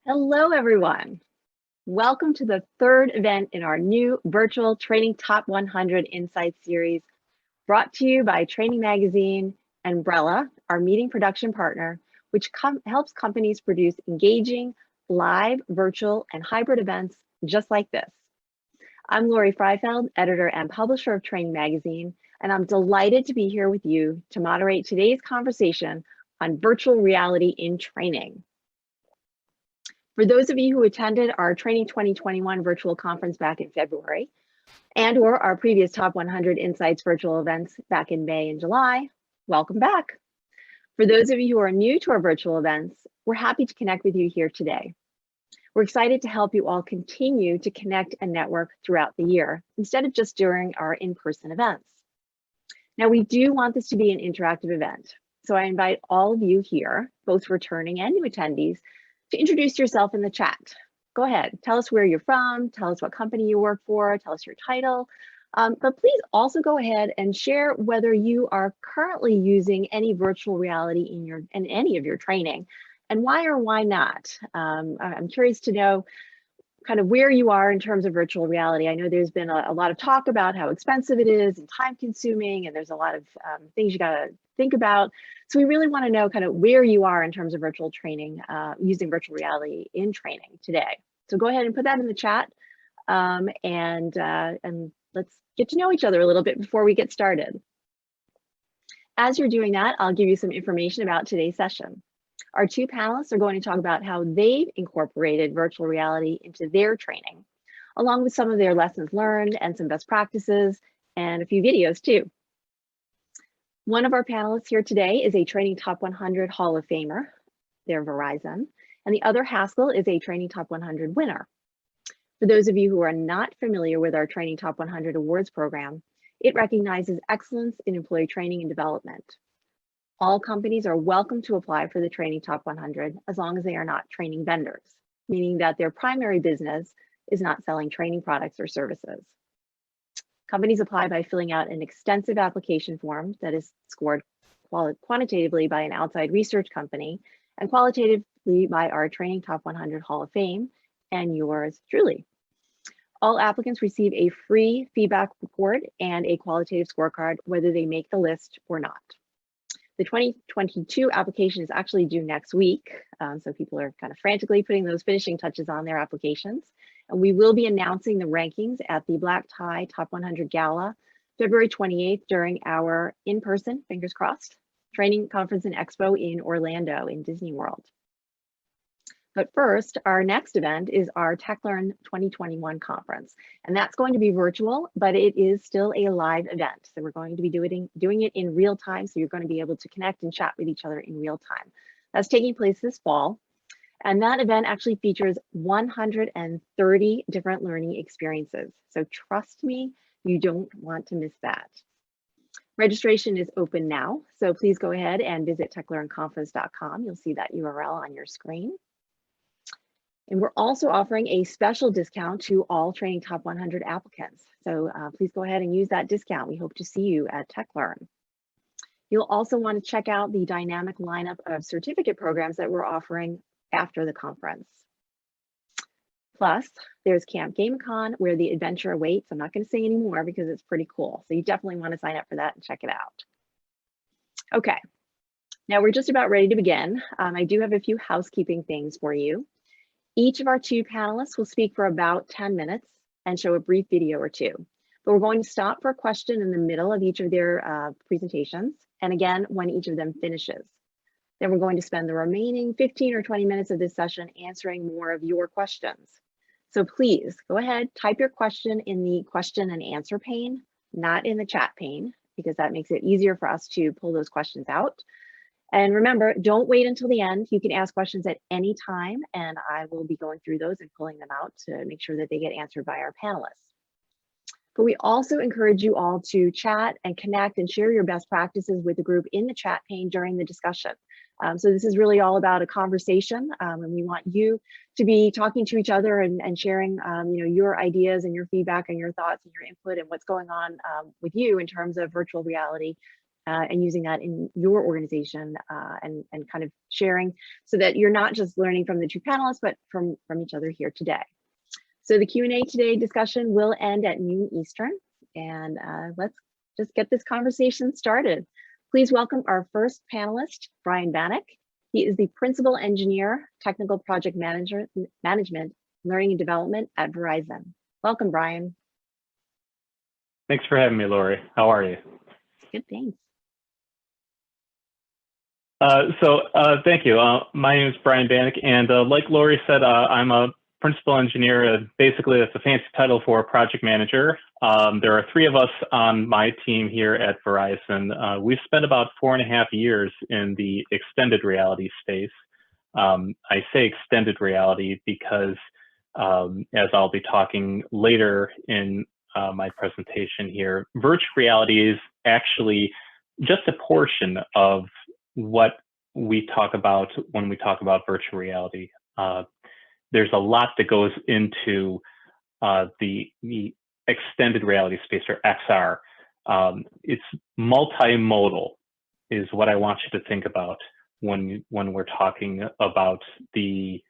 Hello, everyone. Welcome to the third event in our new virtual Training Top 100 Insights series, brought to you by Training Magazine and Brella, our meeting production partner, which helps companies produce engaging, live, virtual, and hybrid events just like this. I'm Lori Freifeld, editor and publisher of Training Magazine, and I'm delighted to be here with you to moderate today's conversation on virtual reality in training. For those of you who attended our Training 2021 virtual conference back in February, and/or our previous Top 100 Insights virtual events back in May and July, welcome back. For those of you who are new to our virtual events, we're happy to connect with you here today. We're excited to help you all continue to connect and network throughout the year, instead of just during our in-person events. Now, we do want this to be an interactive event, so I invite all of you here, both returning and new attendees, to introduce yourself in the chat. Go ahead, tell us where you're from, tell us what company you work for, tell us your title, but please also go ahead and share whether you are currently using any virtual reality in any of your training, and why or why not. I'm curious to know kind of where you are in terms of virtual reality. I know there's been a lot of talk about how expensive it is and time consuming, and there's a lot of things you gotta think about. So we really wanna know kind of where you are in terms of virtual training, using virtual reality in training today. So go ahead and put that in the chat, and let's get to know each other a little bit before we get started. As you're doing that, I'll give you some information about today's session. Our two panelists are going to talk about how they've incorporated virtual reality into their training, along with some of their lessons learned and some best practices and a few videos too. One of our panelists here today is a Training Top 100 Hall of Famer, they're Verizon, and the other Haskell is a Training Top 100 winner. For those of you who are not familiar with our Training Top 100 Awards program, it recognizes excellence in employee training and development. All companies are welcome to apply for the Training Top 100 as long as they are not training vendors, meaning that their primary business is not selling training products or services. Companies apply by filling out an extensive application form that is scored quantitatively by an outside research company and qualitatively by our Training Top 100 Hall of Fame and yours truly. All applicants receive a free feedback report and a qualitative scorecard, whether they make the list or not. The 2022 application is actually due next week, so people are kind of frantically putting those finishing touches on their applications. And we will be announcing the rankings at the Black Tie Top 100 Gala, February 28th, during our in-person, fingers crossed, training conference and expo in Orlando in Disney World. But first, our next event is our TechLearn 2021 conference, and that's going to be virtual, but it is still a live event. So we're going to be doing it in real time, so you're going to be able to connect and chat with each other in real time. That's taking place this fall, and that event actually features 130 different learning experiences. So trust me, you don't want to miss that. Registration is open now, so please go ahead and visit techlearnconference.com. You'll see that URL on your screen. And we're also offering a special discount to all Training Top 100 applicants. So please go ahead and use that discount. We hope to see you at TechLearn. You'll also want to check out the dynamic lineup of certificate programs that we're offering after the conference. Plus, there's Camp GameCon, where the adventure awaits. I'm not going to say any more because it's pretty cool. So you definitely want to sign up for that and check it out. Okay, now we're just about ready to begin. I do have a few housekeeping things for you. Each of our two panelists will speak for about 10 minutes and show a brief video or two. But we're going to stop for a question in the middle of each of their presentations, and again, when each of them finishes. Then we're going to spend the remaining 15 or 20 minutes of this session answering more of your questions. So please go ahead, type your question in the question and answer pane, not in the chat pane, because that makes it easier for us to pull those questions out. And remember, don't wait until the end. You can ask questions at any time, and I will be going through those and pulling them out to make sure that they get answered by our panelists. But we also encourage you all to chat and connect and share your best practices with the group in the chat pane during the discussion. So this is really all about a conversation, and we want you to be talking to each other and sharing your ideas and your feedback and your thoughts and your input and what's going on with you in terms of virtual reality and using that in your organization and kind of sharing so that you're not just learning from the two panelists, but from each other here today. So the Q&A today discussion will end at noon Eastern, and let's just get this conversation started. Please welcome our first panelist, Brian Bannock. He is the Principal Engineer, Technical Project Management, Learning and Development at Verizon. Welcome, Brian. Thanks for having me, Lori. How are you? Good, thanks. Thank you. My name is Brian Bannock, and like Lori said, I'm a principal engineer. Basically, that's a fancy title for a project manager. There are 3 of us on my team here at Verizon. We've spent about 4.5 years in the extended reality space. I say extended reality because, as I'll be talking later in my presentation here, virtual reality is actually just a portion of what we talk about when we talk about virtual reality. There's a lot that goes into the extended reality space, or XR. It's multimodal is what I want you to think about when we're talking about the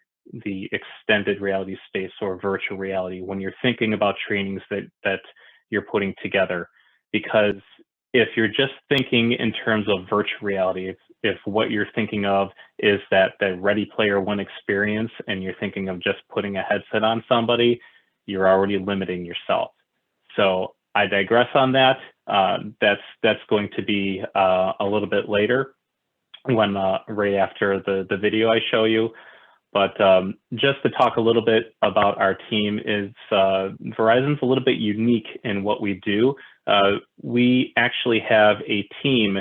extended reality space or virtual reality, when you're thinking about trainings that you're putting together. Because if you're just thinking in terms of virtual reality, if what you're thinking of is that Ready Player One experience, and you're thinking of just putting a headset on somebody, you're already limiting yourself. So I digress on that. That's going to be a little bit later, when right after the video I show you. But just to talk a little bit about our team, is Verizon's a little bit unique in what we do. We actually have a team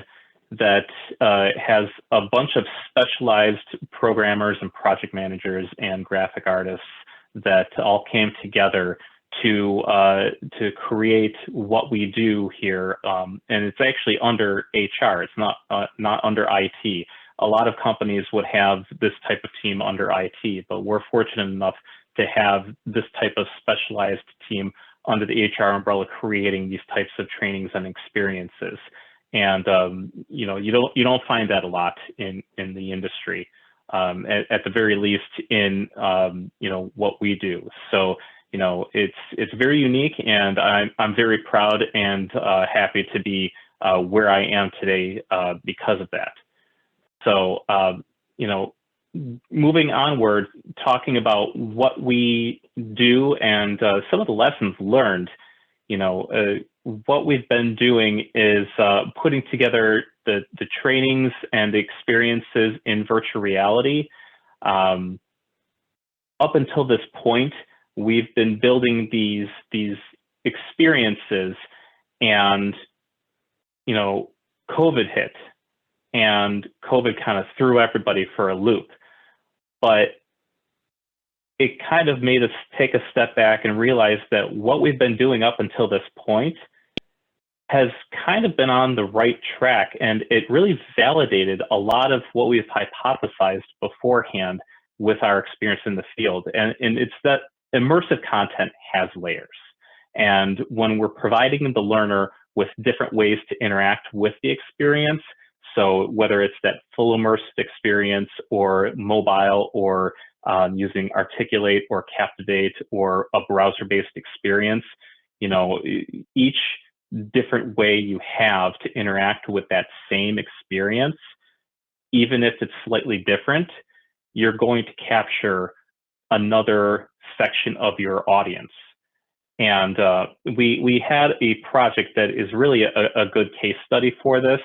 that has a bunch of specialized programmers and project managers and graphic artists that all came together to create what we do here, and it's actually under HR. It's not under IT. A lot of companies would have this type of team under IT, but we're fortunate enough to have this type of specialized team under the HR umbrella, creating these types of trainings and experiences. And you know, you don't find that a lot in the industry, at the very least in you know, what we do. So you know, it's very unique, and I'm very proud and happy to be where I am today because of that. So you know, moving onward, talking about what we do and some of the lessons learned. You know, what we've been doing is putting together the trainings and the experiences in virtual reality. Up until this point, we've been building these experiences, and you know, COVID hit, and COVID kind of threw everybody for a loop. But it kind of made us take a step back and realize that what we've been doing up until this point has kind of been on the right track, and it really validated a lot of what we've hypothesized beforehand with our experience in the field. And it's that immersive content has layers. And when we're providing the learner with different ways to interact with the experience, so whether it's that full immersive experience or mobile, or using Articulate or Captivate or a browser-based experience, you know, each different way you have to interact with that same experience, even if it's slightly different, you're going to capture another section of your audience. And we had a project that is really a good case study for this.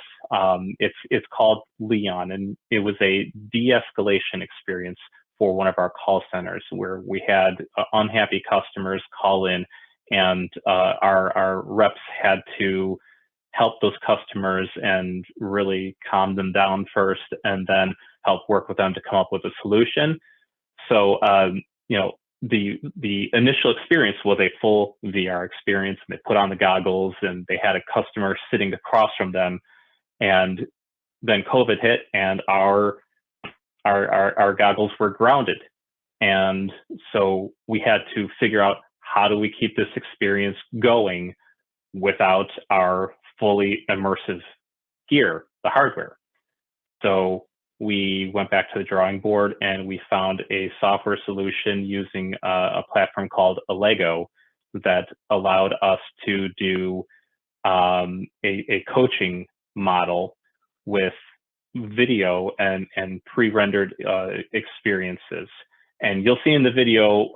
It's called Leon, and it was a de-escalation experience for one of our call centers, where we had unhappy customers call in, and our reps had to help those customers and really calm them down first, and then help work with them to come up with a solution. So you know, the initial experience was a full VR experience. They put on the goggles, and they had a customer sitting across from them, and then COVID hit, and our goggles were grounded. And so we had to figure out, how do we keep this experience going without our fully immersive gear, the hardware. So we went back to the drawing board and we found a software solution using a platform called Lego that allowed us to do a coaching model with video and pre-rendered experiences. And you'll see in the video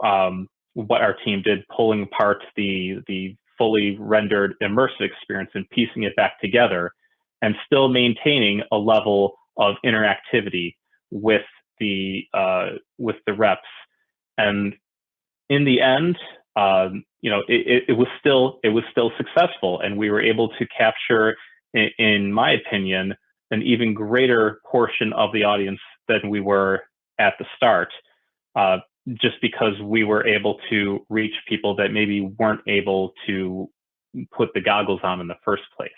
what our team did, pulling apart the fully rendered immersive experience and piecing it back together, and still maintaining a level of interactivity with the reps. And in the end, it was still successful, and we were able to capture, in my opinion, an even greater portion of the audience than we were at the start, just because we were able to reach people that maybe weren't able to put the goggles on in the first place.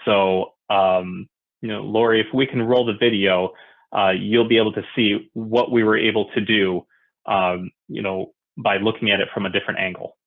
So, Lori, if we can roll the video, you'll be able to see what we were able to do, by looking at it from a different angle.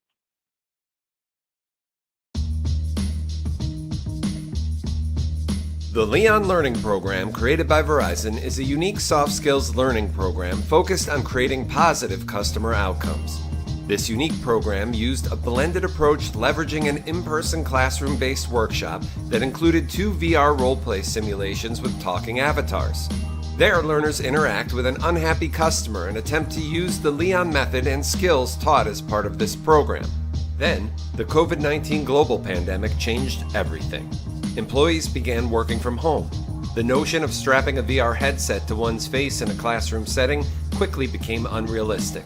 The Leon Learning Program, created by Verizon, is a unique soft skills learning program focused on creating positive customer outcomes. This unique program used a blended approach leveraging an in-person classroom-based workshop that included 2 VR role-play simulations with talking avatars. There, learners interact with an unhappy customer and attempt to use the Leon method and skills taught as part of this program. Then, the COVID-19 global pandemic changed everything. Employees began working from home. The notion of strapping a VR headset to one's face in a classroom setting quickly became unrealistic.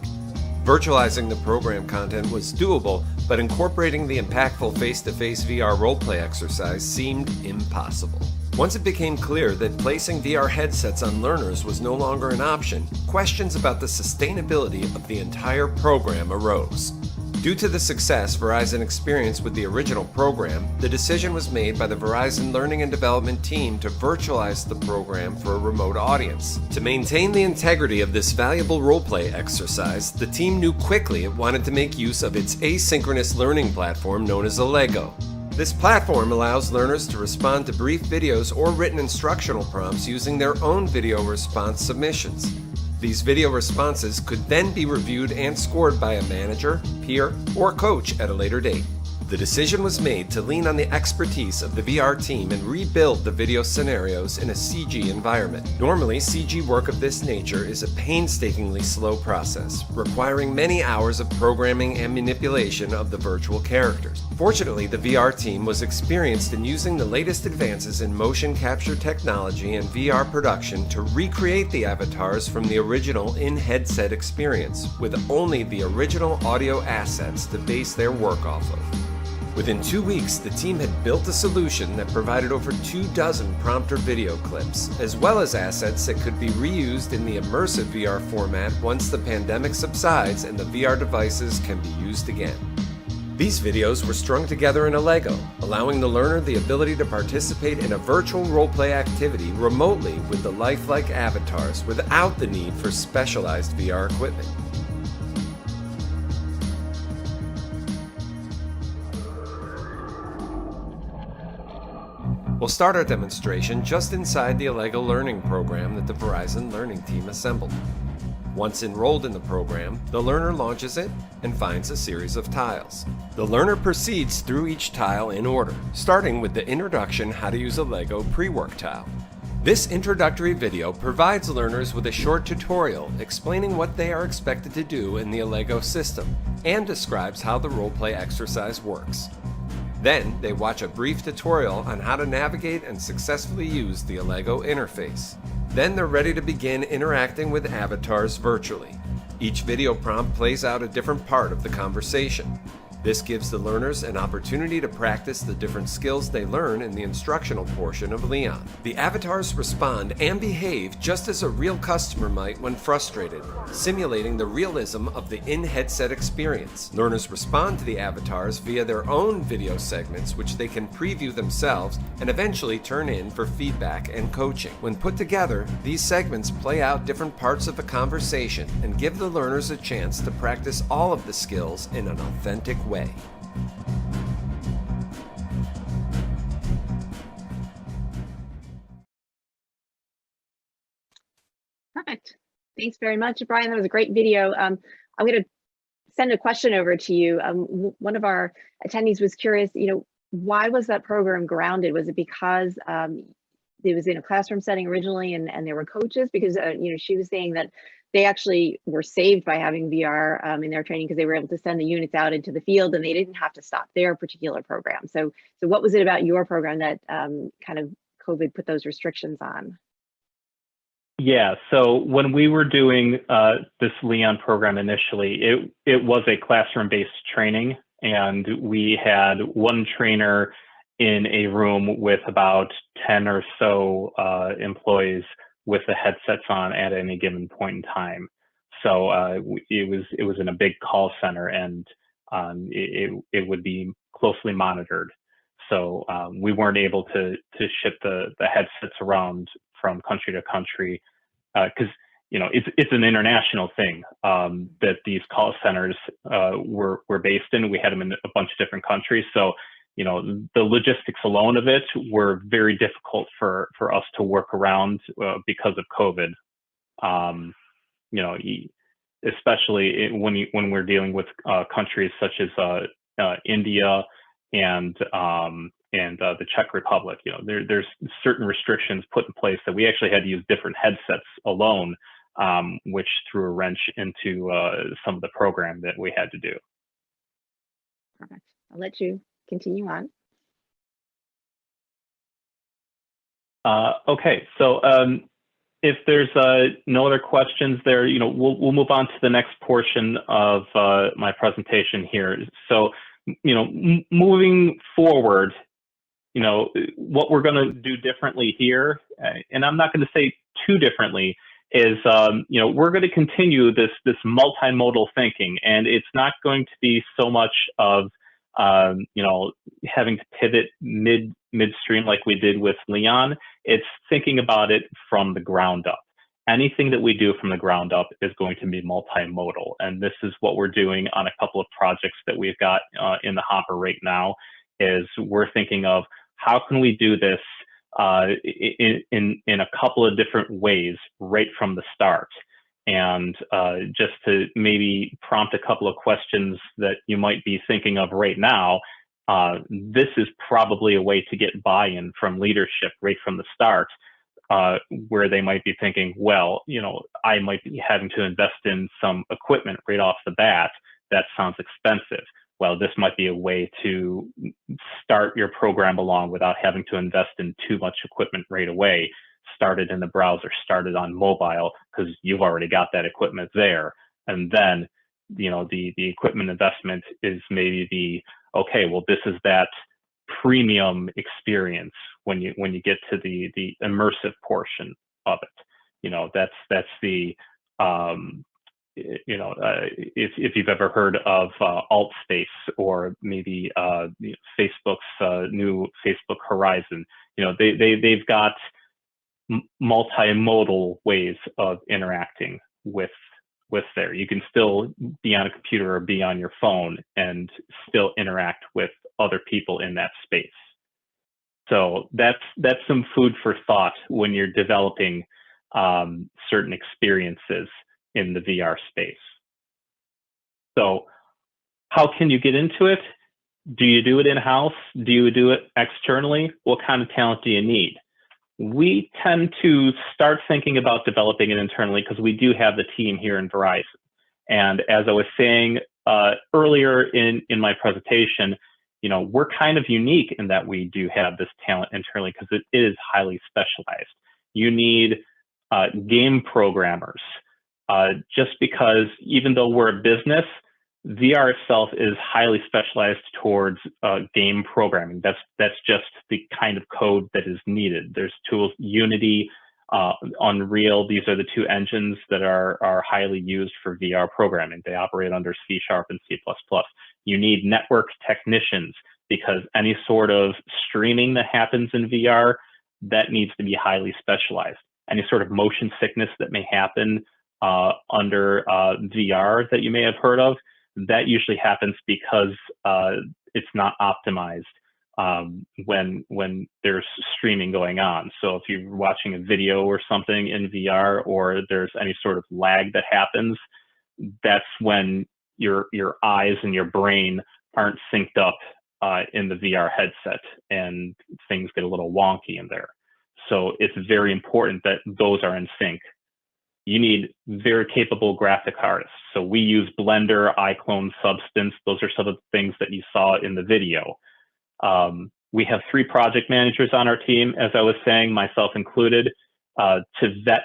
Virtualizing the program content was doable, but incorporating the impactful face-to-face VR roleplay exercise seemed impossible. Once it became clear that placing VR headsets on learners was no longer an option, questions about the sustainability of the entire program arose. Due to the success Verizon experienced with the original program, the decision was made by the Verizon Learning and Development team to virtualize the program for a remote audience. To maintain the integrity of this valuable roleplay exercise, the team knew quickly it wanted to make use of its asynchronous learning platform known as Lego. This platform allows learners to respond to brief videos or written instructional prompts using their own video response submissions. These video responses could then be reviewed and scored by a manager, peer, or coach at a later date. The decision was made to lean on the expertise of the VR team and rebuild the video scenarios in a CG environment. Normally, CG work of this nature is a painstakingly slow process, requiring many hours of programming and manipulation of the virtual characters. Fortunately, the VR team was experienced in using the latest advances in motion capture technology and VR production to recreate the avatars from the original in-headset experience, with only the original audio assets to base their work off of. Within 2 weeks, the team had built a solution that provided over 24 prompter video clips, as well as assets that could be reused in the immersive VR format once the pandemic subsides and the VR devices can be used again. These videos were strung together in a Lego, allowing the learner the ability to participate in a virtual roleplay activity remotely with the lifelike avatars without the need for specialized VR equipment. We'll start our demonstration just inside the Lego learning program that the Verizon Learning team assembled. Once enrolled in the program, the learner launches it and finds a series of tiles. The learner proceeds through each tile in order, starting with the Introduction How to Use a Lego Pre-Work tile. This introductory video provides learners with a short tutorial explaining what they are expected to do in the Lego system and describes how the roleplay exercise works. Then, they watch a brief tutorial on how to navigate and successfully use the Lego interface. Then they're ready to begin interacting with avatars virtually. Each video prompt plays out a different part of the conversation. This gives the learners an opportunity to practice the different skills they learn in the instructional portion of Leon. The avatars respond and behave just as a real customer might when frustrated, simulating the realism of the in-headset experience. Learners respond to the avatars via their own video segments, which they can preview themselves and eventually turn in for feedback and coaching. When put together, these segments play out different parts of a conversation and give the learners a chance to practice all of the skills in an authentic way. Perfect. Thanks very much, Brian. That was a great video. I'm going to send a question over to you. One of our attendees was curious, why was that program grounded? Was it because it was in a classroom setting originally and there were coaches? Because, she was saying that they actually were saved by having VR in their training because they were able to send the units out into the field and they didn't have to stop their particular program. So what was it about your program that kind of COVID put those restrictions on? Yeah, so when we were doing this Leon program initially, it was a classroom-based training, and we had one trainer in a room with about 10 or so employees with the headsets on at any given point in time. So it was in a big call center, and it would be closely monitored. So we weren't able to ship the headsets around from country to country because it's an international thing that these call centers were based in. We had them in a bunch of different countries, so the logistics alone of it were very difficult for us to work around because of COVID. Especially when we're dealing with countries such as India and the Czech Republic. There's certain restrictions put in place that we actually had to use different headsets alone, which threw a wrench into some of the program that we had to do. Perfect. I'll let you continue on. Okay, so if there's no other questions there, we'll move on to the next portion of my presentation here. So, moving forward, what we're going to do differently here, and I'm not going to say too differently, is we're going to continue this multimodal thinking, and it's not going to be so much of having to pivot midstream like we did with Leon. It's thinking about it from the ground up. Anything that we do from the ground up is going to be multimodal, and this is what we're doing on a couple of projects that we've got in the hopper right now. Is we're thinking of how can we do this in a couple of different ways right from the start. And just to maybe prompt a couple of questions that you might be thinking of right now, this is probably a way to get buy-in from leadership right from the start, where they might be thinking, well, I might be having to invest in some equipment right off the bat. That sounds expensive. Well, this might be a way to start your program along without having to invest in too much equipment right away. Start it in the browser, start it on mobile, because you've already got that equipment there. And then, the equipment investment is maybe okay, well, this is that premium experience when you get to the immersive portion of it. That's the if you've ever heard of AltSpace or maybe Facebook's new Facebook Horizon, they've got multimodal ways of interacting with there. You can still be on a computer or be on your phone and still interact with other people in that space. So that's some food for thought when you're developing certain experiences in the VR space. So how can you get into it? Do you do it in-house? Do you do it externally? What kind of talent do you need? We tend to start thinking about developing it internally because we do have the team here in Verizon. And as I was saying earlier in my presentation, we're kind of unique in that we do have this talent internally because it is highly specialized. You need game programmers, just because even though we're a business, VR itself is highly specialized towards game programming. That's just the kind of code that is needed. There's tools, Unity, Unreal. These are the two engines that are highly used for VR programming. They operate under C# and C++. You need network technicians because any sort of streaming that happens in VR, that needs to be highly specialized. Any sort of motion sickness that may happen under VR that you may have heard of, that usually happens because it's not optimized when there's streaming going on. So if you're watching a video or something in VR, or there's any sort of lag that happens, that's when your eyes and your brain aren't synced up in the VR headset, and things get a little wonky in there. So it's very important that those are in sync. You need very capable graphic artists. So we use Blender, iClone, Substance. Those are some of the things that you saw in the video. We have 3 project managers on our team, as I was saying, myself included, to vet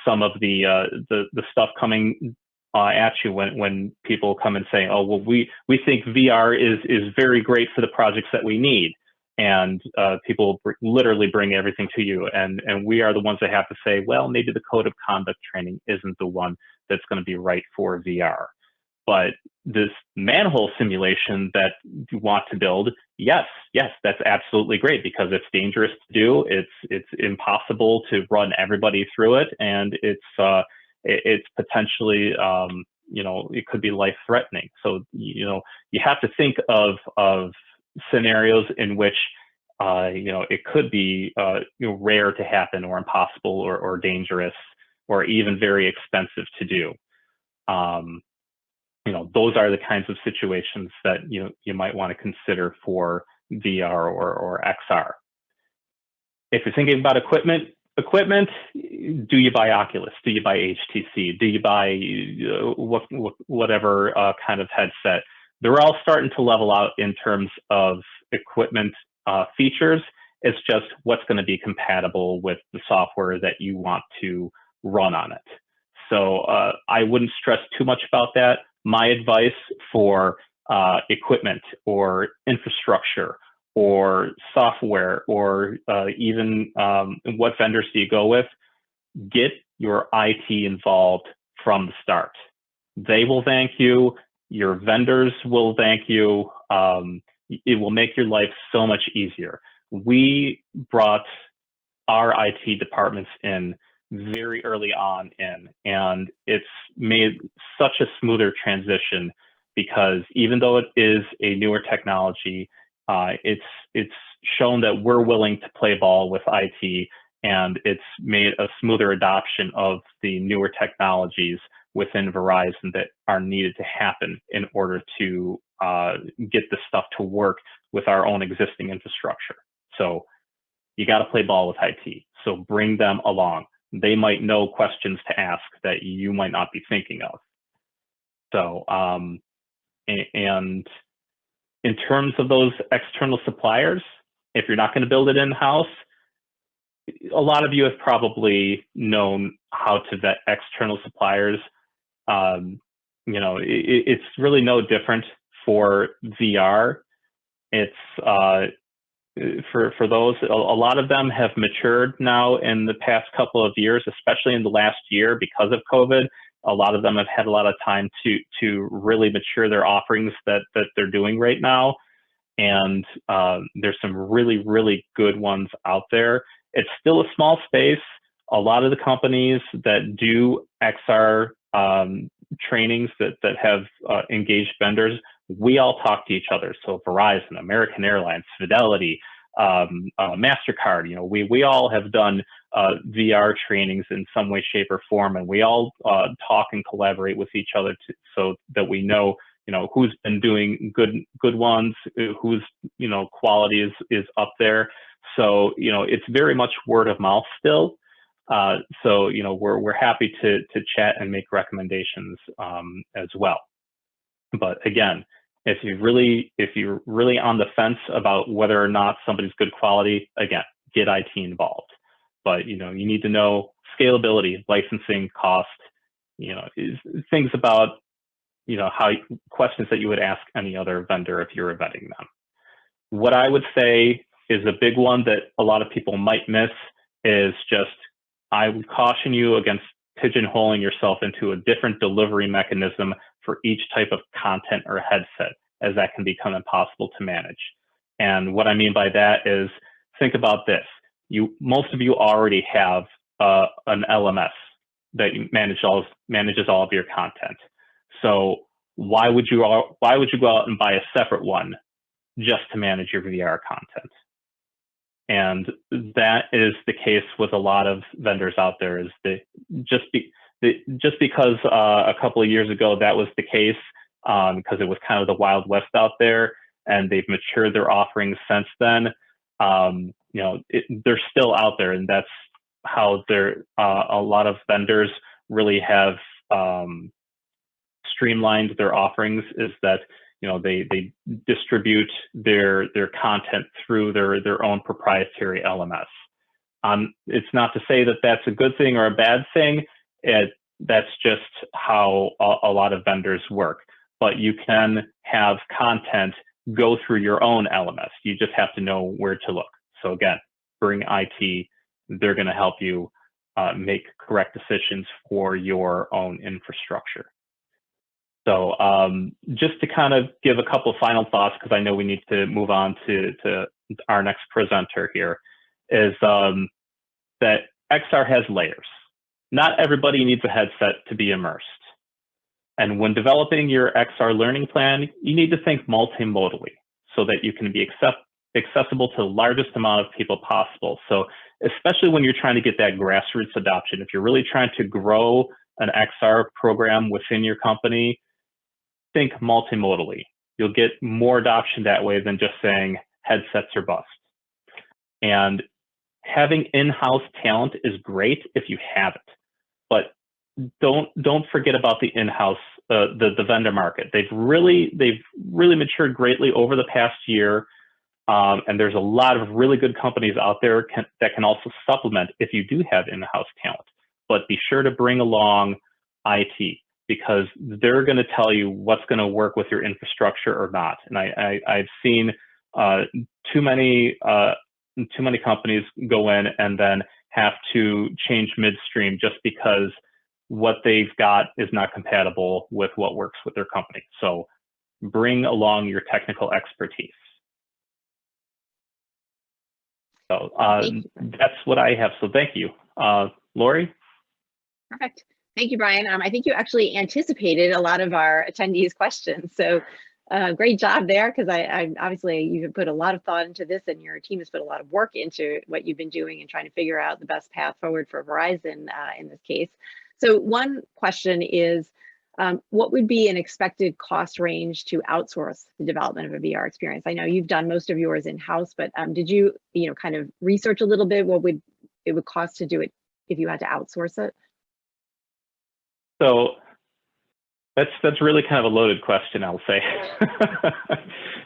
some of the stuff coming at you when people come and say, oh, well, we think VR is very great for the projects that we need. And people literally bring everything to you. And we are the ones that have to say, well, maybe the code of conduct training isn't the one that's going to be right for VR. But this manhole simulation that you want to build, yes, that's absolutely great, because it's dangerous to do. It's impossible to run everybody through it, and it's potentially it could be life-threatening. So you have to think of scenarios in which it could be rare to happen, or impossible, or dangerous, or even very expensive to do. Those are the kinds of situations that you might want to consider for VR or XR. If you're thinking about equipment, do you buy Oculus? Do you buy HTC? Do you buy whatever kind of headset? They're all starting to level out in terms of equipment features. It's just what's going to be compatible with the software that you want to run on it. So I wouldn't stress too much about that. My advice for equipment or infrastructure or software, or even what vendors do you go with, get your IT involved from the start. They will thank you. Your vendors will thank you. It will make your life so much easier. We brought our IT departments in very early on and it's made such a smoother transition, because even though it is a newer technology, it's shown that we're willing to play ball with IT, and it's made a smoother adoption of the newer technologies within Verizon that are needed to happen in order to get this stuff to work with our own existing infrastructure. So you got to play ball with IT. So bring them along. They might know questions to ask that you might not be thinking of. So, and in terms of those external suppliers, if you're not going to build it in-house, a lot of you have probably known how to vet external suppliers. It's really no different for VR. It's for those, a lot of them have matured now in the past couple of years, especially in the last year because of COVID. A lot of them have had a lot of time to really mature their offerings that they're doing right now. And there's some really, really good ones out there. It's still a small space. A lot of the companies that do XR trainings that have engaged vendors, we all talk to each other. So Verizon, American Airlines, Fidelity, MasterCard, we all have done VR trainings in some way, shape, or form, and we all talk and collaborate with each other so that we know, who's been doing good ones, whose quality is up there. So it's very much word of mouth still. So we're happy to chat and make recommendations as well. But again, if you're really on the fence about whether or not somebody's good quality, again, get IT involved. But you need to know scalability, licensing, cost, things about how questions that you would ask any other vendor if you're vetting them. What I would say is a big one that a lot of people might miss is just, I would caution you against pigeonholing yourself into a different delivery mechanism for each type of content or headset, as that can become impossible to manage. And what I mean by that is, think about this. Most of you already have an LMS that manages all of your content. So why would you go out and buy a separate one just to manage your VR content. And that is the case with a lot of vendors out there. Is that just because a couple of years ago that was the case, because it was kind of the Wild West out there, and they've matured their offerings since then. They're still out there, and that's how a lot of vendors really have streamlined their offerings. Is that they distribute their content through their own proprietary LMS. It's not to say that that's a good thing or a bad thing. That's just how a lot of vendors work. But you can have content go through your own LMS. You just have to know where to look. So again, bring IT. They're going to help you make correct decisions for your own infrastructure. So just to kind of give a couple of final thoughts, because I know we need to move on to our next presenter here, is that XR has layers. Not everybody needs a headset to be immersed. And when developing your XR learning plan, you need to think multimodally so that you can be accessible to the largest amount of people possible. So especially when you're trying to get that grassroots adoption, if you're really trying to grow an XR program within your company, think multimodally. You'll get more adoption that way than just saying headsets are bust. And having in-house talent is great if you have it, but don't forget about the in-house, the vendor market. They've really matured greatly over the past year, and there's a lot of really good companies out there that can also supplement if you do have in-house talent. But be sure to bring along IT, because they're going to tell you what's going to work with your infrastructure or not. And I've seen too many companies go in and then have to change midstream just because what they've got is not compatible with what works with their company. So bring along your technical expertise. So that's what I have. So thank you. Lori? Perfect. Thank you, Brian. I think you actually anticipated a lot of our attendees' questions. So great job there, because I obviously you've put a lot of thought into this, and your team has put a lot of work into what you've been doing and trying to figure out the best path forward for Verizon in this case. So one question is, what would be an expected cost range to outsource the development of a VR experience? I know you've done most of yours in-house, but did you kind of research a little bit what it would cost to do it if you had to outsource it? So that's really kind of a loaded question, I'll say.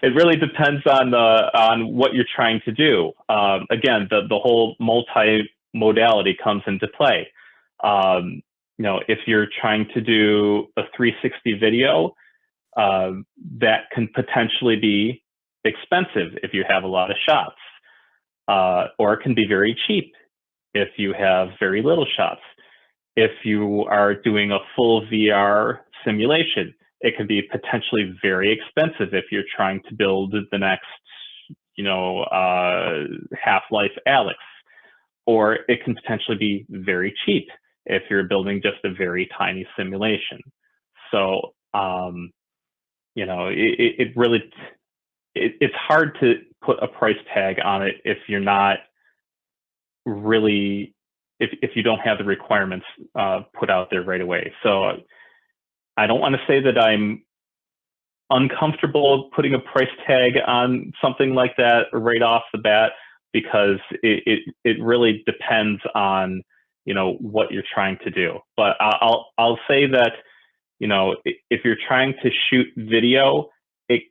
It really depends on what you're trying to do. Again, the whole multi-modality comes into play. If you're trying to do a 360 video, that can potentially be expensive if you have a lot of shots, or it can be very cheap if you have very little shots. If you are doing a full VR simulation, it can be potentially very expensive if you're trying to build the next, Half-Life Alyx, or it can potentially be very cheap if you're building just a very tiny simulation. So, it's hard to put a price tag on it if you're not really, if you don't have the requirements put out there right away. So I don't want to say that I'm uncomfortable putting a price tag on something like that right off the bat, because it really depends on what you're trying to do. But I'll say that if you're trying to shoot video, it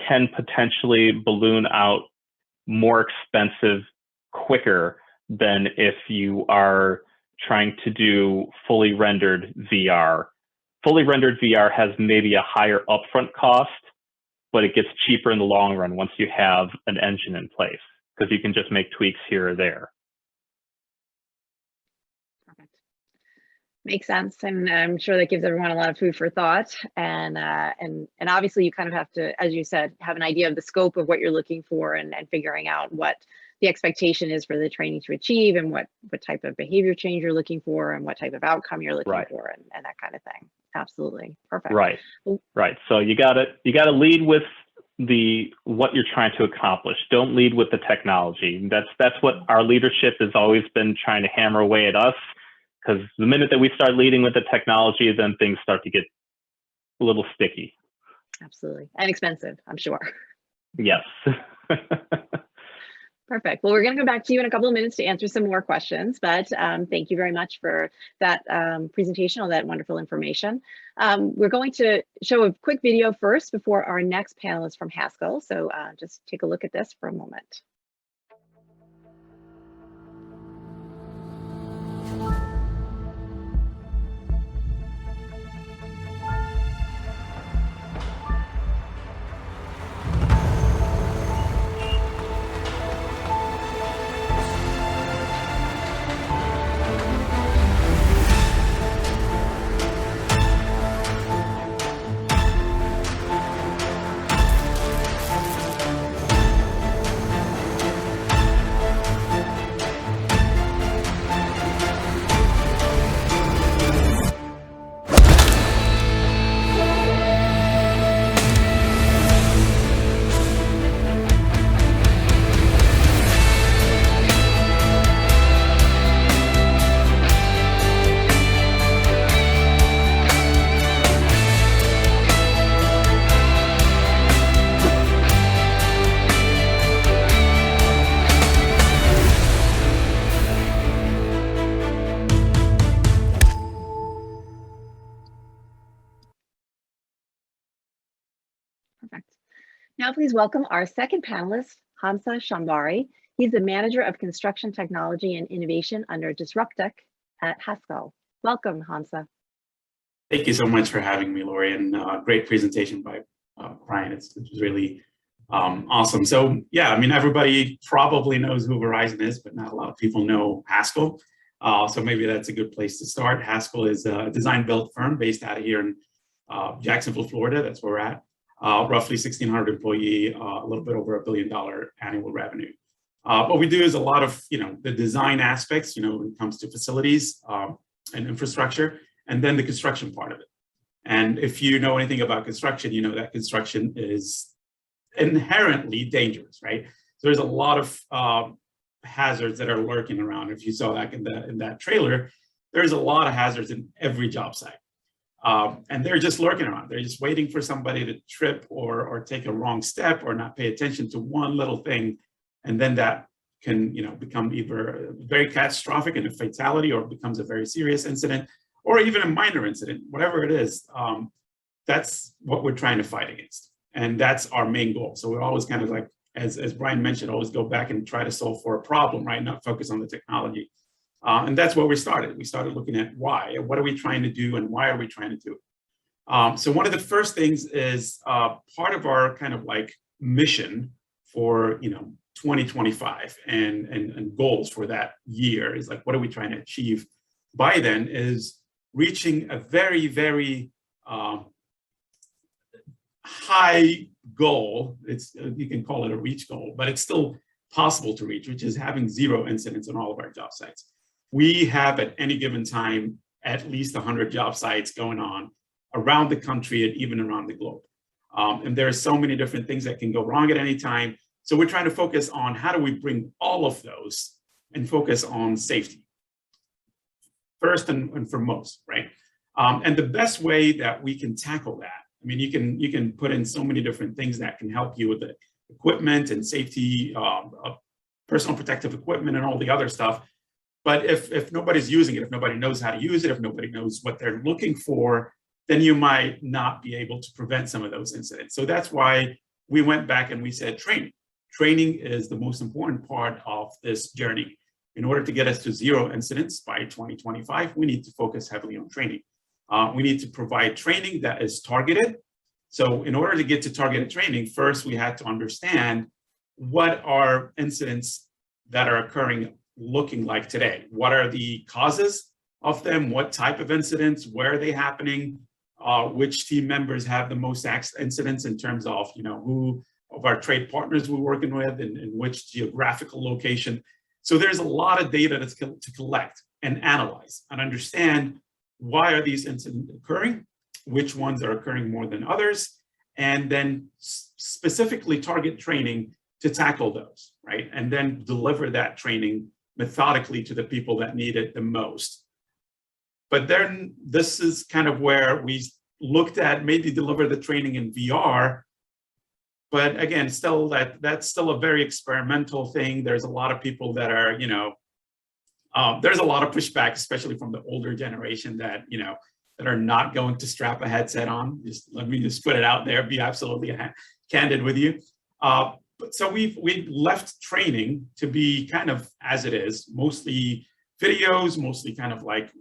can potentially balloon out more expensive quicker than if you are trying to do fully rendered VR. Fully rendered VR has maybe a higher upfront cost, but it gets cheaper in the long run once you have an engine in place, because you can just make tweaks here or there. Perfect. Makes sense, and I'm sure that gives everyone a lot of food for thought. And obviously, you kind of have to, as you said, have an idea of the scope of what you're looking for, and figuring out what the expectation is for the training to achieve, and what type of behavior change you're looking for, and what type of outcome you're looking for, and that kind of thing. Absolutely. Perfect. Right. So you gotta lead with what you're trying to accomplish. Don't lead with the technology. That's what our leadership has always been trying to hammer away at us, because the minute that we start leading with the technology, then things start to get a little sticky. Absolutely. And expensive, I'm sure. Yes. Perfect. Well, we're going to go back to you in a couple of minutes to answer some more questions, but thank you very much for that presentation, all that wonderful information. We're going to show a quick video first before our next panelist from Haskell. So just take a look at this for a moment. Perfect. Now please welcome our second panelist, Hamza Shambari. He's the Manager of Construction Technology and Innovation under Disruptech at Haskell. Welcome, Hamza. Thank you so much for having me, Lori, and great presentation by Brian. It was really awesome. So yeah, I mean, everybody probably knows who Verizon is, but not a lot of people know Haskell. So maybe that's a good place to start. Haskell is a design-build firm based out of here in Jacksonville, Florida. That's where we're at. Roughly 1,600 employee, a little bit over $1 billion annual revenue. What we do is a lot of, the design aspects, when it comes to facilities and infrastructure, and then the construction part of it. And if you know anything about construction, you know that construction is inherently dangerous, right? So there's a lot of hazards that are lurking around. If you saw that in that trailer, there's a lot of hazards in every job site. And they're just lurking around. They're just waiting for somebody to trip or take a wrong step or not pay attention to one little thing. And then that can, become either very catastrophic and a fatality, or it becomes a very serious incident, or even a minor incident, whatever it is. That's what we're trying to fight against. And that's our main goal. So we're always kind of like, as Brian mentioned, always go back and try to solve for a problem, right? Not focus on the technology. And that's where we started. We started looking at why, what are we trying to do, and why are we trying to do it? So one of the first things is part of our kind of like mission for 2025 and goals for that year is like, what are we trying to achieve by then, is reaching a very, very high goal. You can call it a reach goal, but it's still possible to reach, which is having 0 incidents on all of our job sites. We have at any given time at least 100 job sites going on around the country and even around the globe. And there are so many different things that can go wrong at any time. So we're trying to focus on how do we bring all of those and focus on safety first and foremost, right? And the best way that we can tackle that, I mean, you can put in so many different things that can help you with the equipment and safety, personal protective equipment and all the other stuff. But if nobody's using it, if nobody knows how to use it, if nobody knows what they're looking for, then you might not be able to prevent some of those incidents. So that's why we went back and we said training. Training is the most important part of this journey. In order to get us to 0 incidents by 2025, we need to focus heavily on training. We need to provide training that is targeted. So in order to get to targeted training, first we had to understand what are incidents that are occurring looking like today. What are the causes of them? What type of incidents? Where are they happening? Which team members have the most incidents in terms of, who of our trade partners we're working with and which geographical location. So there's a lot of data to collect and analyze and understand why are these incidents occurring, which ones are occurring more than others, and then specifically target training to tackle those, right? And then deliver that training methodically to the people that need it the most. But then this is kind of where we looked at maybe deliver the training in VR. But again, still that's still a very experimental thing. There's a lot of people that are, there's a lot of pushback, especially from the older generation that, that are not going to strap a headset on. Let me just put it out there, be absolutely candid with you. So we left training to be kind of as it is, mostly videos, mostly kind of like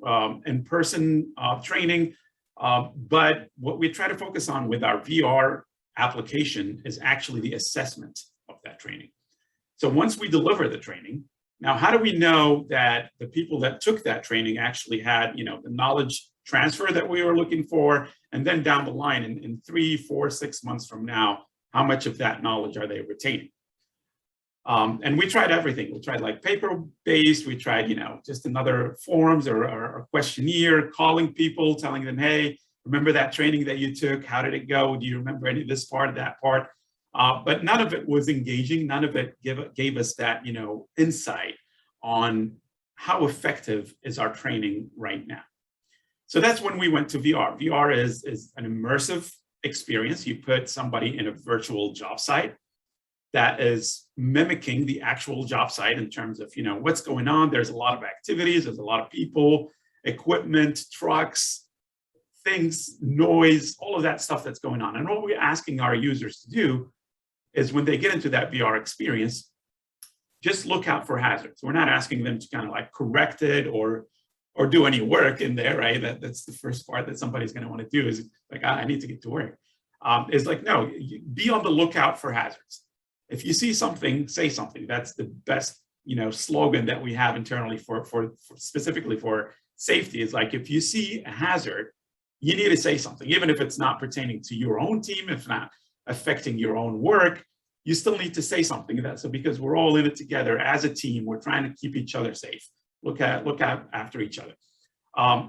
in-person training. But what we try to focus on with our VR application is actually the assessment of that training. So once we deliver the training, now how do we know that the people that took that training actually had, the knowledge transfer that we were looking for? And then down the line in 3, 4, 6 months from now, how much of that knowledge are they retaining? And we tried everything. We tried like paper-based, we tried, just another forms or a questionnaire, calling people, telling them, hey, remember that training that you took? How did it go? Do you remember any of this part, that part? But none of it was engaging. None of it gave us that, insight on how effective is our training right now. So that's when we went to VR. VR is an immersive experience. You put somebody in a virtual job site that is mimicking the actual job site in terms of, what's going on. There's a lot of activities. There's a lot of people, equipment, trucks, things, noise, all of that stuff that's going on. And what we're asking our users to do is when they get into that VR experience, just look out for hazards. We're not asking them to kind of like correct it or do any work in there, right? That's the first part that somebody's going to want to do is like, I need to get to work. It's like, no, be on the lookout for hazards. If you see something, say something. That's the best, slogan that we have internally for specifically for safety is like, if you see a hazard, you need to say something, even if it's not pertaining to your own team, if not affecting your own work, you still need to say something. So because we're all in it together as a team, we're trying to keep each other safe. Look out after each other.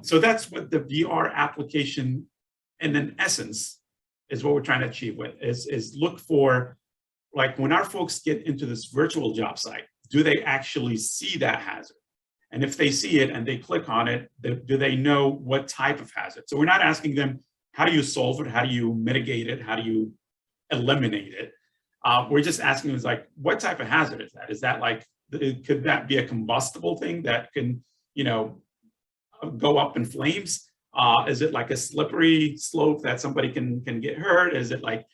So that's what the VR application, and in essence, is what we're trying to achieve with is look for, like when our folks get into this virtual job site, do they actually see that hazard? And if they see it and they click on it, do they know what type of hazard? So we're not asking them, how do you solve it? How do you mitigate it? How do you eliminate it? We're just asking them, like, what type of hazard is that? Is that like, could that be a combustible thing that can, go up in flames? Is it like a slippery slope that somebody can get hurt? Is it like,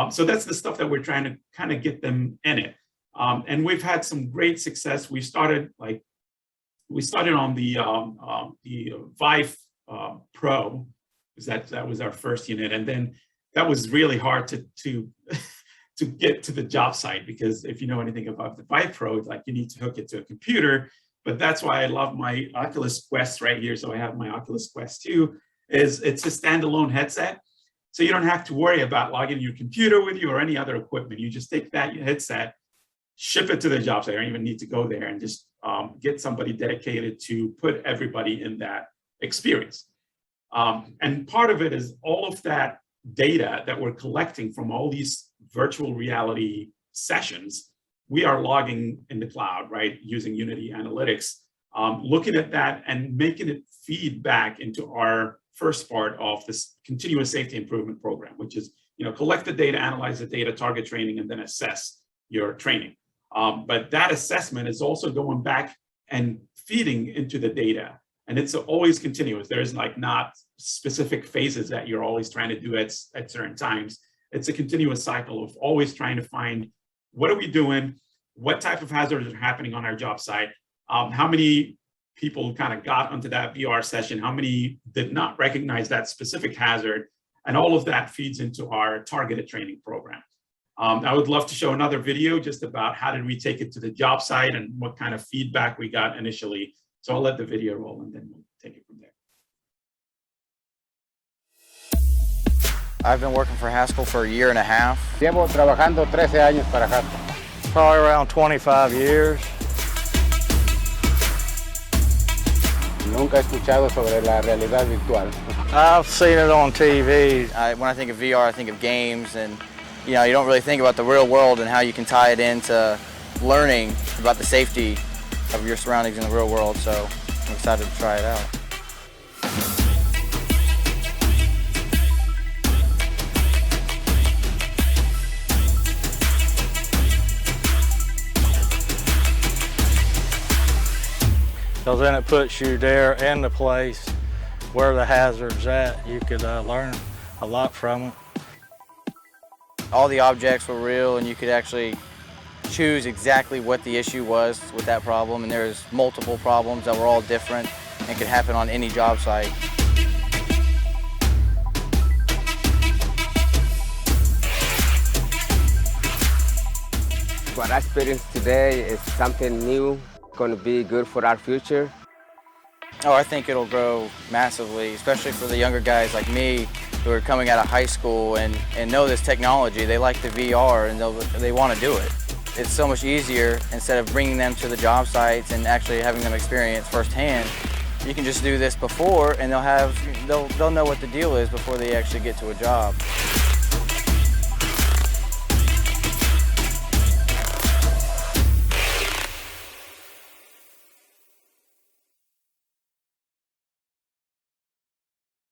so that's the stuff that we're trying to kind of get them in it. And we've had some great success. We started on the Vive Pro, because that was our first unit. And then that was really hard to get to the job site, because if you know anything about the Vive Pro, it's like you need to hook it to a computer. But that's why I love my Oculus Quest right here. So I have my Oculus Quest 2, it's a standalone headset. So you don't have to worry about logging your computer with you or any other equipment. You just take that headset, ship it to the job site. I don't even need to go there, and just get somebody dedicated to put everybody in that experience. And part of it is all of that data that we're collecting from all these virtual reality sessions, we are logging in the cloud, right? Using Unity Analytics, looking at that and making it feed back into our first part of this continuous safety improvement program, which is, collect the data, analyze the data, target training, and then assess your training. But that assessment is also going back and feeding into the data. And it's always continuous. There's like not specific phases that you're always trying to do at certain times. It's a continuous cycle of always trying to find, what are we doing? What type of hazards are happening on our job site? How many people kind of got onto that VR session? How many did not recognize that specific hazard? And all of that feeds into our targeted training program. I would love to show another video just about how did we take it to the job site and what kind of feedback we got initially. So I'll let the video roll and then we'll take it from there. I've been working for Haskell for a year and a half. Llevo trabajando 13 años para Haskell. Probably around 25 years. Nunca he escuchado sobre la realidad virtual. I've seen it on TV. When I think of VR, I think of games, and you don't really think about the real world and how you can tie it into learning about the safety of your surroundings in the real world. So I'm excited to try it out. Because then it puts you there in the place where the hazard's at. You could learn a lot from it. All the objects were real, and you could actually choose exactly what the issue was with that problem, and there's multiple problems that were all different and could happen on any job site. What I experienced today is something new, going to be good for our future. Oh, I think it'll grow massively, especially for the younger guys like me who are coming out of high school and know this technology. They like the VR and they want to do it. It's so much easier instead of bringing them to the job sites and actually having them experience firsthand. You can just do this before, and they'll know what the deal is before they actually get to a job.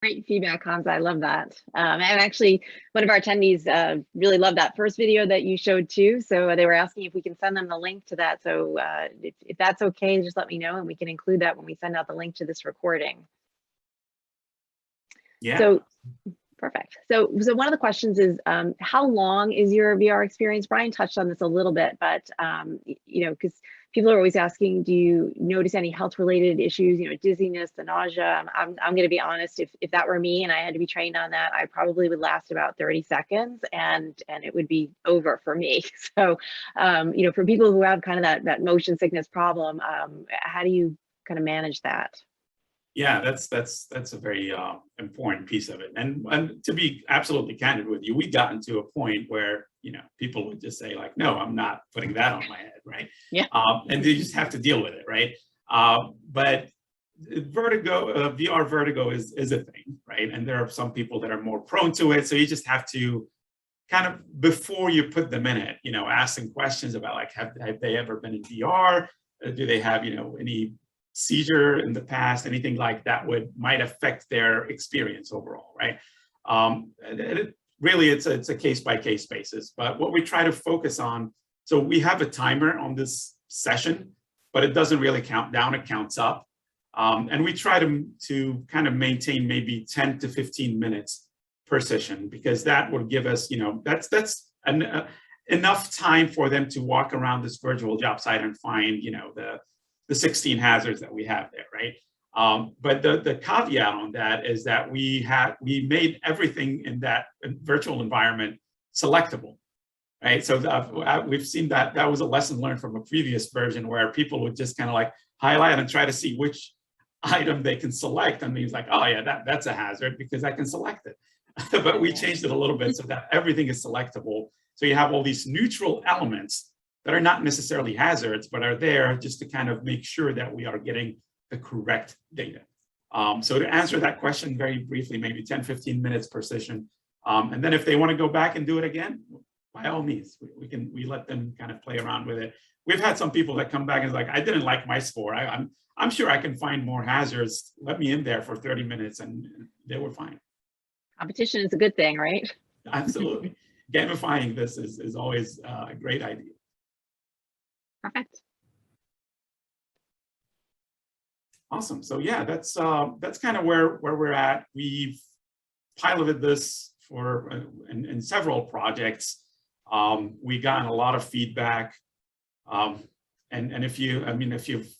Great feedback, Hamza. I love that. And actually, one of our attendees really loved that first video that you showed too. So they were asking if we can send them the link to that. So if that's okay, just let me know and we can include that when we send out the link to this recording. Yeah. So perfect. So one of the questions is, how long is your VR experience? Brian touched on this a little bit, but because people are always asking, do you notice any health-related issues? Dizziness, the nausea. I'm going to be honest. If that were me and I had to be trained on that, I probably would last about 30 seconds, and it would be over for me. So, for people who have kind of that motion sickness problem, how do you kind of manage that? Yeah, that's a very important piece of it. And to be absolutely candid with you, we gotten to a point where people would just say like, no, I'm not putting that on my head, right? Yeah. And they just have to deal with it, right? But vertigo, VR vertigo is a thing, right? And there are some people that are more prone to it, so you just have to kind of, before you put them in it, ask them questions about like, have they ever been in VR? Do they have any seizure in the past, anything like that might affect their experience overall, right? Really, it's a case-by-case basis. But what we try to focus on, so we have a timer on this session, but it doesn't really count down, it counts up. And we try to kind of maintain maybe 10 to 15 minutes per session, because that will give us, that's enough time for them to walk around this virtual job site and find, the 16 hazards that we have there, right? But the caveat on that is that we made everything in that virtual environment selectable, right? So we've seen that was a lesson learned from a previous version where people would just kind of like highlight and try to see which item they can select. And he's like, oh yeah, that's a hazard because I can select it. But we changed it a little bit so that everything is selectable. So you have all these neutral elements that are not necessarily hazards, but are there just to kind of make sure that we are getting the correct data. So to answer that question very briefly, maybe 10, 15 minutes per session. And then if they want to go back and do it again, by all means, we let them kind of play around with it. We've had some people that come back and is like, I didn't like my score. I'm sure I can find more hazards. Let me in there for 30 minutes, and they were fine. Competition is a good thing, right? Absolutely. Gamifying this is always a great idea. Perfect. Awesome. So yeah, that's kind of where we're at. We've piloted this for in several projects. We got a lot of feedback, and if you've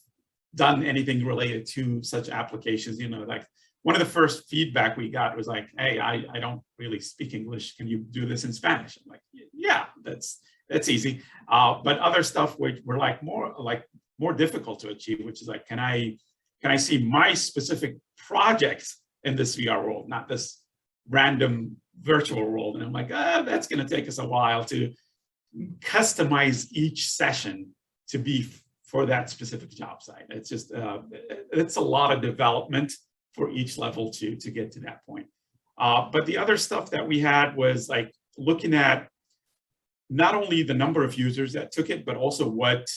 done anything related to such applications, like one of the first feedback we got was like, hey, I don't really speak English. Can you do this in Spanish? I'm like, yeah, that's easy. But other stuff which were more difficult to achieve, which is like, can I see my specific projects in this VR world, not this random virtual world? And I'm like, that's going to take us a while to customize each session to be for that specific job site. It's just, it's a lot of development for each level to get to that point. But the other stuff that we had was like looking at not only the number of users that took it, but also what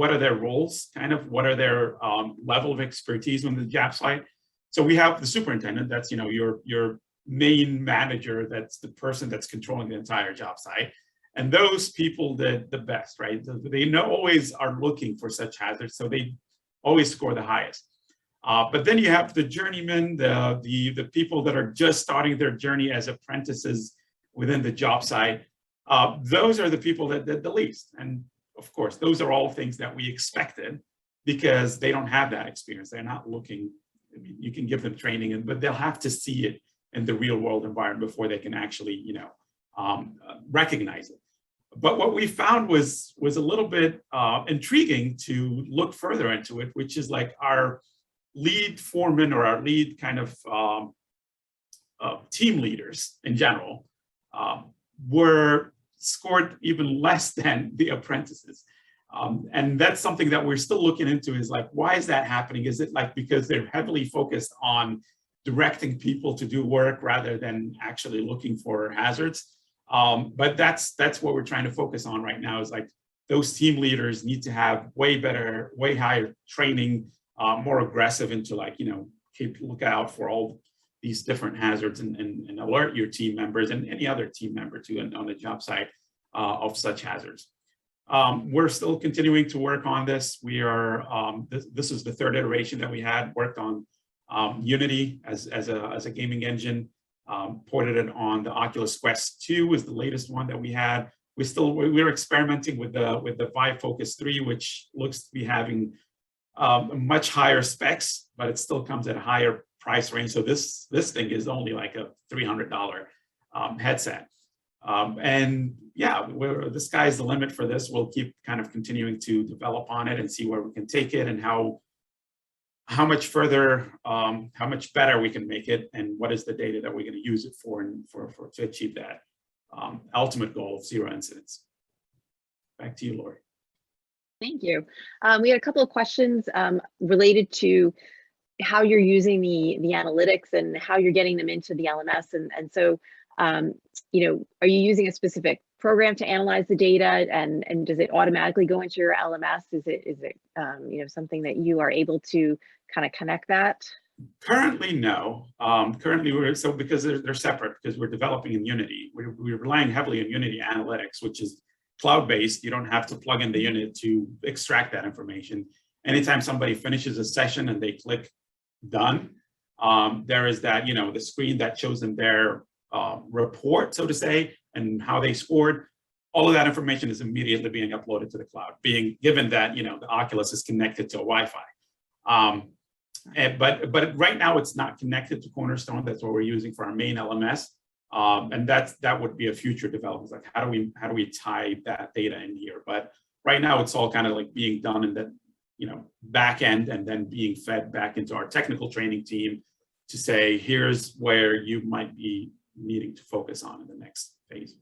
are their roles, kind of what are their level of expertise on the job site. So we have the superintendent, that's, you know, your main manager, that's the person that's controlling the entire job site. And those people did the best, right? They always are looking for such hazards, so they always score the highest. But then you have the journeymen, the people that are just starting their journey as apprentices within the job site. Those are the people that did the least. And of course, those are all things that we expected because they don't have that experience. They're not looking, I mean, you can give them training, but they'll have to see it in the real world environment before they can actually, you know, recognize it. But what we found was a little bit intriguing to look further into it, which is like our lead foreman or our lead kind of team leaders in general were scored even less than the apprentices. And that's something that we're still looking into, is like, why is that happening? Is it like because they're heavily focused on directing people to do work rather than actually looking for hazards? But that's what we're trying to focus on right now, is like those team leaders need to have way better, way higher training, more aggressive into like, you know, look out for all these different hazards and alert your team members and any other team member too on the job site of such hazards. We're still continuing to work on this. We are, this is the third iteration that we had worked on Unity as a gaming engine. Ported it on the Oculus Quest 2 was the latest one that we had. We're experimenting with the Vive Focus 3, which looks to be having much higher specs, but it still comes at a higher price range. So this thing is only like a $300 headset. And yeah, the sky's the limit for this. We'll keep kind of continuing to develop on it and see where we can take it and how much further, how much better we can make it, and what is the data that we're going to use it for, and to achieve that ultimate goal of 0 incidents. Back to you, Lori. Thank you. We had a couple of questions related to how you're using the analytics and how you're getting them into the LMS. And so, you know, are you using a specific program to analyze the data, and does it automatically go into your LMS? Is it you know, something that you are able to kind of connect that? Currently, no. Currently, because they're separate, because we're developing in Unity. We're relying heavily on Unity Analytics, which is cloud-based. You don't have to plug in the unit to extract that information. Anytime somebody finishes a session and they click done, there is that, you know, the screen that shows them their report, so to say, and how they scored. All of that information is immediately being uploaded to the cloud, being given that, you know, the Oculus is connected to a Wi-Fi. But right now it's not connected to Cornerstone. That's what we're using for our main LMS. And that would be a future development. Like, how do we tie that data in here? But right now it's all kind of like being done in the, you know, back end, and then being fed back into our technical training team to say, here's where you might be needing to focus on in the next phase.